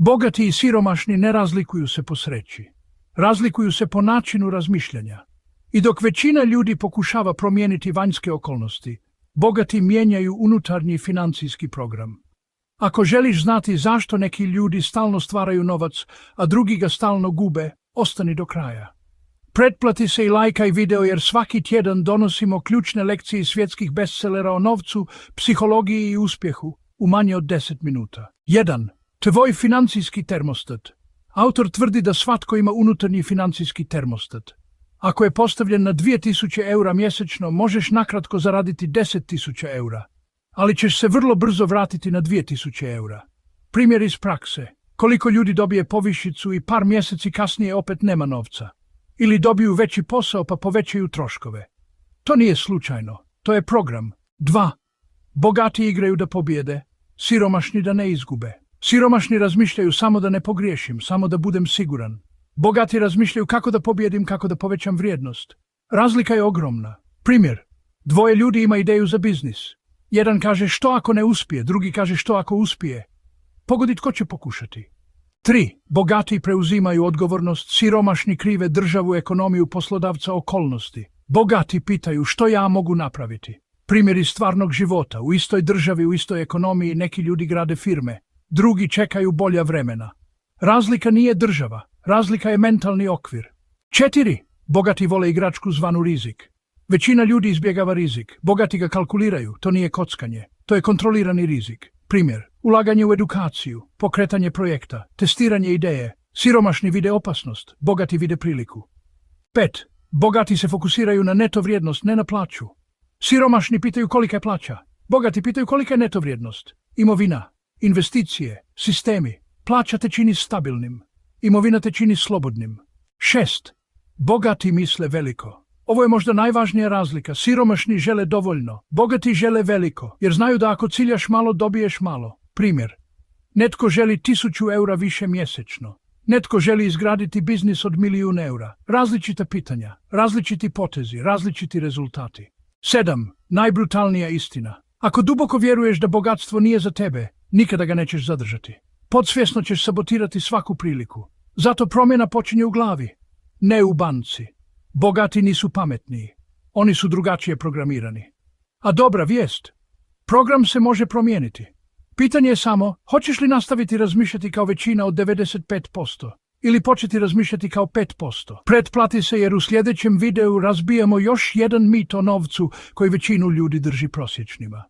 Bogati i siromašni ne razlikuju se po sreći. Razlikuju se po načinu razmišljanja. I dok većina ljudi pokušava promijeniti vanjske okolnosti, bogati mijenjaju unutarnji financijski program. Ako želiš znati zašto neki ljudi stalno stvaraju novac, a drugi ga stalno gube, ostani do kraja. Pretplati se i lajkaj video jer svaki tjedan donosimo ključne lekcije iz svjetskih bestsellera o novcu, psihologiji i uspjehu u manje od 10 minuta. 1. Tvoj financijski termostat. Autor tvrdi da svatko ima unutarnji financijski termostat. Ako je postavljen na 2000 eura mjesečno, možeš nakratko zaraditi 10.000 eura, ali ćeš se vrlo brzo vratiti na 2000 eura. Primjer iz prakse. Koliko ljudi dobije povišicu i par mjeseci kasnije opet nema novca. Ili dobiju veći posao pa povećaju troškove. To nije slučajno, to je program. 2. Bogati igraju da pobjede, siromašni da ne izgube. Siromašni razmišljaju samo da ne pogriješim, samo da budem siguran. Bogati razmišljaju kako da pobjedim, kako da povećam vrijednost. Razlika je ogromna. Primjer, 2 ljudi ima ideju za biznis. Jedan kaže što ako ne uspije, drugi kaže što ako uspije. Pogodi tko će pokušati. 3. Bogati preuzimaju odgovornost, siromašni krive državu, ekonomiju, poslodavca, okolnosti. Bogati pitaju što ja mogu napraviti. Primjer iz stvarnog života. U istoj državi, u istoj ekonomiji neki ljudi grade firme, drugi čekaju bolja vremena. Razlika nije država, razlika je mentalni okvir. 4. Bogati vole igračku zvanu rizik. Većina ljudi izbjegava rizik, bogati ga kalkuliraju, to nije kockanje, to je kontrolirani rizik. Primjer, ulaganje u edukaciju, pokretanje projekta, testiranje ideje. Siromašni vide opasnost, bogati vide priliku. 5. Bogati se fokusiraju na neto vrijednost, ne na plaću. Siromašni pitaju kolika je plaća, bogati pitaju kolika je neto vrijednost. Imovina, investicije, sistemi. Plaća te čini stabilnim, imovina te čini slobodnim. 6. Bogati misle veliko. Ovo je možda najvažnija razlika. Siromašni žele dovoljno, bogati žele veliko, jer znaju da ako ciljaš malo, dobiješ malo. Primjer, netko želi 1000 eura više mjesečno. Netko želi izgraditi biznis od 1.000.000 eura. Različita pitanja, različiti potezi, različiti rezultati. 7. Najbrutalnija istina. Ako duboko vjeruješ da bogatstvo nije za tebe, nikada ga nećeš zadržati. Podsvjesno ćeš sabotirati svaku priliku. Zato promjena počinje u glavi, ne u banci. Bogati nisu pametniji, oni su drugačije programirani. A dobra vijest, program se može promijeniti. Pitanje je samo, hoćeš li nastaviti razmišljati kao većina od 95% ili početi razmišljati kao 5%. Pretplati se jer u sljedećem videu razbijamo još jedan mit o novcu koji većinu ljudi drži prosječnima.